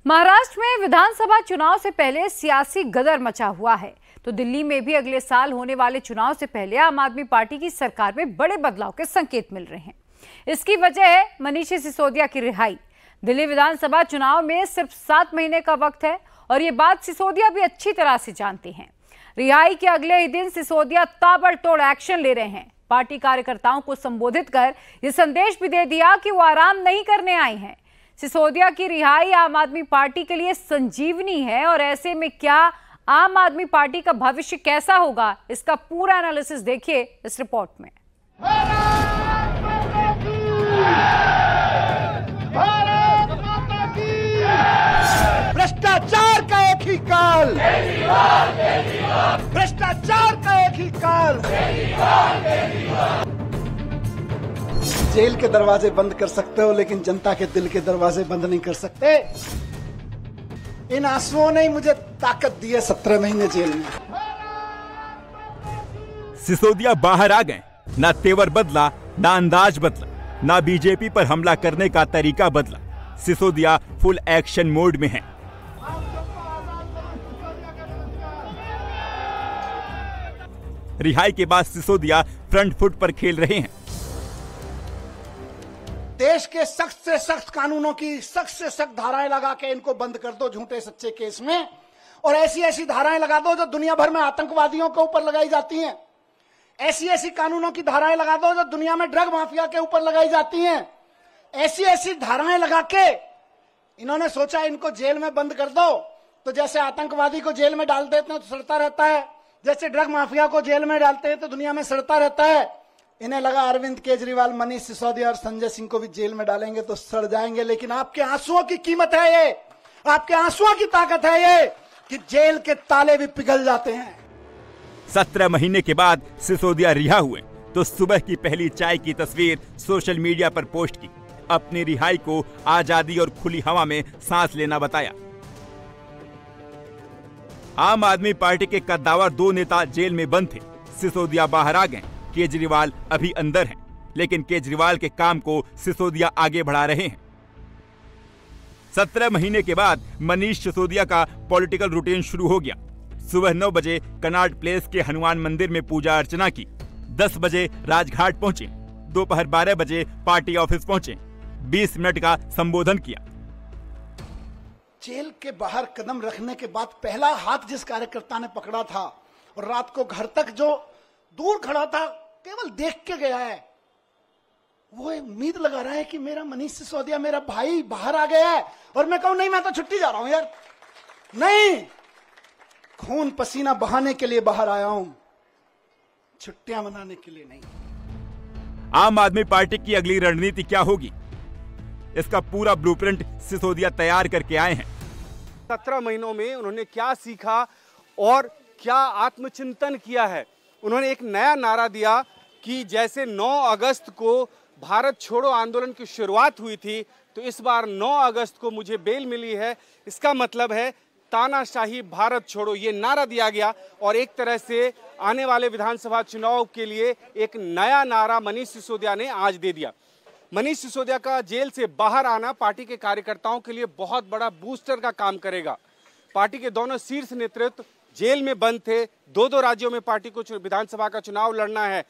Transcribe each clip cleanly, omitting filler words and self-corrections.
महाराष्ट्र में विधानसभा चुनाव से पहले सियासी गदर मचा हुआ है, तो दिल्ली में भी अगले साल होने वाले चुनाव से पहले आम आदमी पार्टी की सरकार में बड़े बदलाव के संकेत मिल रहे हैं। इसकी वजह है मनीष सिसोदिया की रिहाई। दिल्ली विधानसभा चुनाव में सिर्फ 7 महीने का वक्त है और ये बात सिसोदिया भी अच्छी तरह से जानते हैं। रिहाई के अगले ही दिन सिसोदिया ताबड़तोड़ एक्शन ले रहे हैं। पार्टी कार्यकर्ताओं को संबोधित कर ये संदेश भी दे दिया कि वो आराम नहीं करने आए हैं। सिसोदिया की रिहाई आम आदमी पार्टी के लिए संजीवनी है और ऐसे में क्या आम आदमी पार्टी का भविष्य कैसा होगा, इसका पूरा एनालिसिस देखिए इस रिपोर्ट में। भ्रष्टाचार का एक ही काल, भ्रष्टाचार का एक ही काल। जेल के दरवाजे बंद कर सकते हो, लेकिन जनता के दिल के दरवाजे बंद नहीं कर सकते। इन आंसुओं ने मुझे ताकत दी है 17 महीने जेल में। सिसोदिया बाहर आ गए, ना तेवर बदला, ना अंदाज बदला, ना बीजेपी पर हमला करने का तरीका बदला। सिसोदिया फुल एक्शन मोड में हैं। रिहाई के बाद सिसोदिया फ्रंट फुट पर खेल रहे हैं। देश के सख्त से सख्त कानूनों की सख्त से सख्त धाराएं लगा के इनको बंद कर दो झूठे सच्चे केस में, और ऐसी ऐसी धाराएं लगा दो जो दुनिया भर में आतंकवादियों के ऊपर लगाई जाती हैं। ऐसी ऐसी कानूनों की धाराएं लगा दो जो दुनिया में ड्रग माफिया के ऊपर लगाई जाती हैं। ऐसी ऐसी धाराएं लगा के इन्होंने सोचा इनको जेल में बंद कर दो, तो जैसे आतंकवादी को जेल में डाल देते हैं तो सड़ता रहता है, जैसे ड्रग माफिया को जेल में डालते हैं तो दुनिया में सड़ता रहता है। इन्हें लगा अरविंद केजरीवाल, मनीष सिसोदिया और संजय सिंह को भी जेल में डालेंगे तो सड़ जाएंगे। लेकिन आपके आंसुओं की कीमत है ये, आपके आंसुओं की ताकत है ये कि जेल के ताले भी पिघल जाते हैं। 17 महीने के बाद सिसोदिया रिहा हुए तो सुबह की पहली चाय की तस्वीर सोशल मीडिया पर पोस्ट की। अपनी रिहाई को आजादी और खुली हवा में सांस लेना बताया। आम आदमी पार्टी के कद्दावर 2 नेता जेल में बंद थे। सिसोदिया बाहर आ गए, केजरीवाल अभी अंदर हैं, लेकिन केजरीवाल के काम को सिसोदिया आगे बढ़ा रहे हैं। 17 महीने के बाद मनीष सिसोदिया का पॉलिटिकल रूटीन शुरू हो गया। सुबह 9 बजे कनॉट प्लेस के हनुमान मंदिर में पूजा अर्चना की, 10 बजे राजघाट पहुंचे, दोपहर 12 बजे पार्टी ऑफिस पहुंचे, 20 मिनट का संबोधन किया। जेल के बाहर कदम रखने के बाद पहला हाथ जिस कार्यकर्ता ने पकड़ा था और रात को घर तक जो दूर खड़ा था केवल देख के गया है, वो उम्मीद लगा रहा है कि मेरा मनीष सिसोदिया, मेरा भाई बाहर आ गया है। और मैं कहूं नहीं, मैं तो छुट्टी जा रहा हूं यार, नहीं, खून पसीना बहाने के लिए बाहर आया हूं, छुट्टियां मनाने के लिए नहीं। आम आदमी पार्टी की अगली रणनीति क्या होगी, इसका पूरा ब्लूप्रिंट सिसोदिया तैयार करके आए हैं। 17 महीनों में उन्होंने क्या सीखा और क्या आत्मचिंतन किया है। उन्होंने एक नया नारा दिया कि जैसे 9 अगस्त को भारत छोड़ो आंदोलन की शुरुआत हुई थी, तो इस बार 9 अगस्त को मुझे बेल मिली है, इसका मतलब है तानाशाही भारत छोड़ो। ये नारा दिया गया और एक तरह से आने वाले विधानसभा चुनाव के लिए एक नया नारा मनीष सिसोदिया ने आज दे दिया। मनीष सिसोदिया का जेल से बाहर आना पार्टी के कार्यकर्ताओं के लिए बहुत बड़ा बूस्टर का काम करेगा। पार्टी के दोनों शीर्ष नेतृत्व जेल में बंद थे, 2 राज्यों में पार्टी को विधानसभा का चुनाव लड़ना है,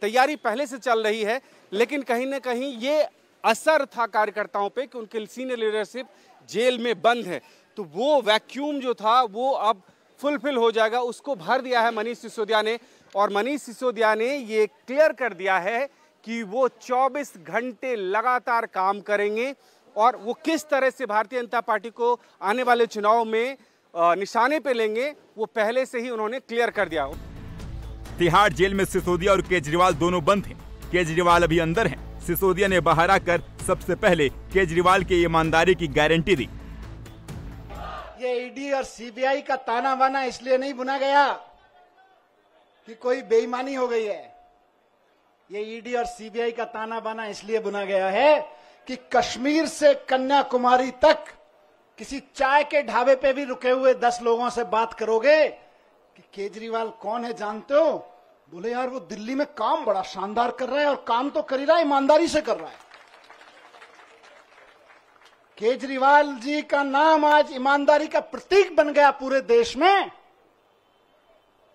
तैयारी पहले से चल रही है, लेकिन कहीं ना कहीं ये असर था कार्यकर्ताओं पे कि उनके सीनियर लीडरशिप जेल में बंद है, तो वो वैक्यूम जो था वो अब फुलफिल हो जाएगा। उसको भर दिया है मनीष सिसोदिया ने, और मनीष सिसोदिया ने ये क्लियर कर दिया है कि वो 24 घंटे लगातार काम करेंगे और वो किस तरह से भारतीय जनता पार्टी को आने वाले चुनाव में निशाने पे लेंगे, वो पहले से ही उन्होंने क्लियर कर दिया। तिहाड़ जेल में सिसोदिया और केजरीवाल दोनों बंद हैं। केजरीवाल अभी अंदर हैं। सिसोदिया ने बाहर आकर सबसे पहले केजरीवाल की ईमानदारी की गारंटी दी। ये ईडी और सीबीआई का ताना बाना इसलिए नहीं बुना गया कि कोई बेईमानी हो गई है। ये ईडी और सीबीआई का ताना बाना इसलिए बुना गया है कि कश्मीर से कन्याकुमारी तक किसी चाय के ढाबे पे भी रुके हुए 10 लोगों से बात करोगे कि केजरीवाल कौन है जानते हो, बोले यार वो दिल्ली में काम बड़ा शानदार कर रहा है, और काम तो कर ही रहा है, ईमानदारी से कर रहा है। केजरीवाल जी का नाम आज ईमानदारी का प्रतीक बन गया पूरे देश में।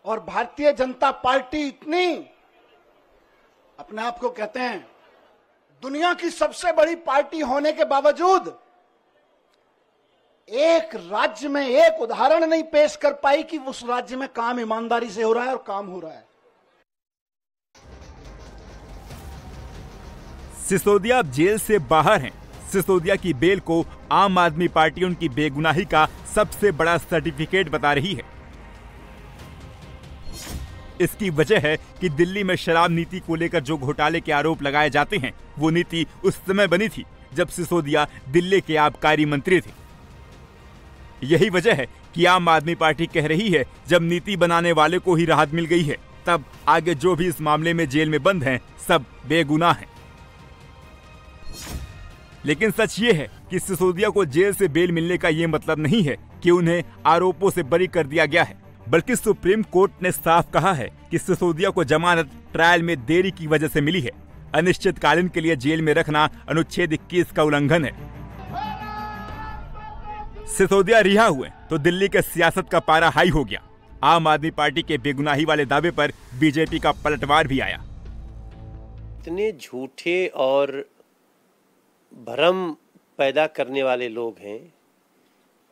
और भारतीय जनता पार्टी इतनी अपने आप को कहते हैं दुनिया की सबसे बड़ी पार्टी होने के बावजूद एक राज्य में एक उदाहरण नहीं पेश कर पाई कि उस राज्य में काम ईमानदारी से हो रहा है और काम हो रहा है। सिसोदिया अब जेल से बाहर हैं। सिसोदिया की बेल को आम आदमी पार्टी उनकी बेगुनाही का सबसे बड़ा सर्टिफिकेट बता रही है। इसकी वजह है कि दिल्ली में शराब नीति को लेकर जो घोटाले के आरोप लगाए जाते हैं, वो नीति उस समय बनी थी जब सिसोदिया दिल्ली के आबकारी मंत्री थे। यही वजह है कि आम आदमी पार्टी कह रही है जब नीति बनाने वाले को ही राहत मिल गई है, तब आगे जो भी इस मामले में जेल में बंद हैं, सब बेगुनाह हैं। लेकिन सच ये है कि सिसोदिया को जेल से बेल मिलने का ये मतलब नहीं है कि उन्हें आरोपों से बरी कर दिया गया है, बल्कि सुप्रीम कोर्ट ने साफ कहा है कि सिसोदिया को जमानत ट्रायल में देरी की वजह से मिली है। अनिश्चितकालीन के लिए जेल में रखना अनुच्छेद 21 का उल्लंघन है। सिसोदिया रिहा हुए तो दिल्ली के सियासत का पारा हाई हो गया। आम आदमी पार्टी के बेगुनाही वाले दावे पर बीजेपी का पलटवार भी आया। इतने झूठे और भ्रम पैदा करने वाले लोग हैं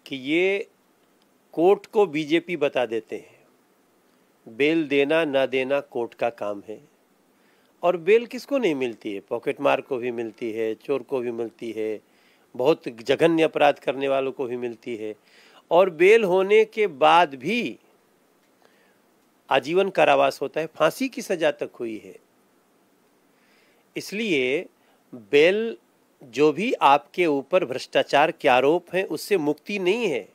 कि ये कोर्ट को बीजेपी बता देते हैं। बेल देना ना देना कोर्ट का काम है। और बेल किसको नहीं मिलती है? पॉकेटमार को भी मिलती है, चोर को भी मिलती है, बहुत जघन्य अपराध करने वालों को भी मिलती है। और बेल होने के बाद भी आजीवन कारावास होता है, फांसी की सजा तक हुई है। इसलिए बेल जो भी आपके ऊपर भ्रष्टाचार के आरोप हैं उससे मुक्ति नहीं है।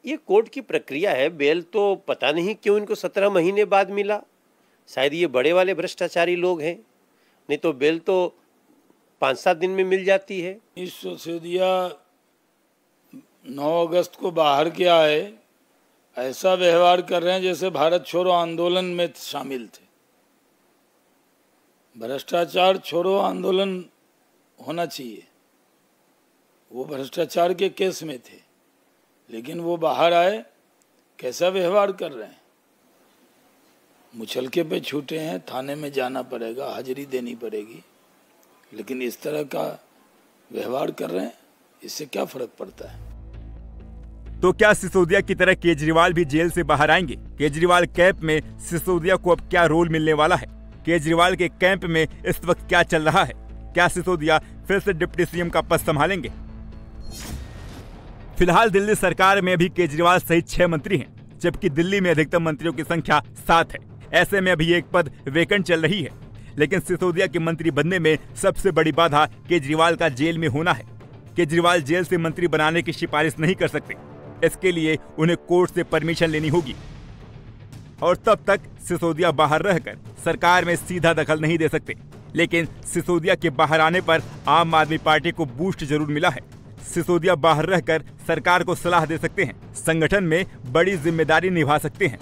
ये कोर्ट की प्रक्रिया है। बेल तो पता नहीं क्यों इनको 17 महीने बाद मिला। शायद ये बड़े वाले भ्रष्टाचारी लोग हैं, नहीं तो बेल तो 5-7 दिन में मिल जाती है। इस सिसोदिया 9 अगस्त को बाहर के आए, ऐसा व्यवहार कर रहे हैं जैसे भारत छोड़ो आंदोलन में शामिल थे। भ्रष्टाचार छोड़ो आंदोलन होना चाहिए। वो भ्रष्टाचार के केस में थे, लेकिन वो बाहर आए, कैसा व्यवहार कर रहे हैं। मुचलके पे छूटे हैं, थाने में जाना पड़ेगा, हाजिरी देनी पड़ेगी, लेकिन इस तरह का व्यवहार कर रहे हैं, इससे क्या फर्क पड़ता है? तो क्या सिसोदिया की तरह केजरीवाल भी जेल से बाहर आएंगे? केजरीवाल कैंप में सिसोदिया को अब क्या रोल मिलने वाला है? केजरीवाल के कैंप में इस वक्त क्या चल रहा है? क्या सिसोदिया फिर से डिप्टी सीएम का पद संभालेंगे? फिलहाल दिल्ली सरकार में अभी केजरीवाल सहित 6 मंत्री हैं, जबकि दिल्ली में अधिकतम मंत्रियों की संख्या 7 है। ऐसे में अभी एक पद वेकेंट चल रही है। लेकिन सिसोदिया के मंत्री बनने में सबसे बड़ी बाधा केजरीवाल का जेल में होना है। केजरीवाल जेल से मंत्री बनाने की सिफारिश नहीं कर सकते। इसके लिए उन्हें कोर्ट से परमिशन लेनी होगी और तब तक सिसोदिया बाहर रहकर सरकार में सीधा दखल नहीं दे सकते। लेकिन सिसोदिया के बाहर आने पर आम आदमी पार्टी को बूस्ट जरूर मिला है। सिसोदिया बाहर रहकर सरकार को सलाह दे सकते हैं, संगठन में बड़ी जिम्मेदारी निभा सकते हैं।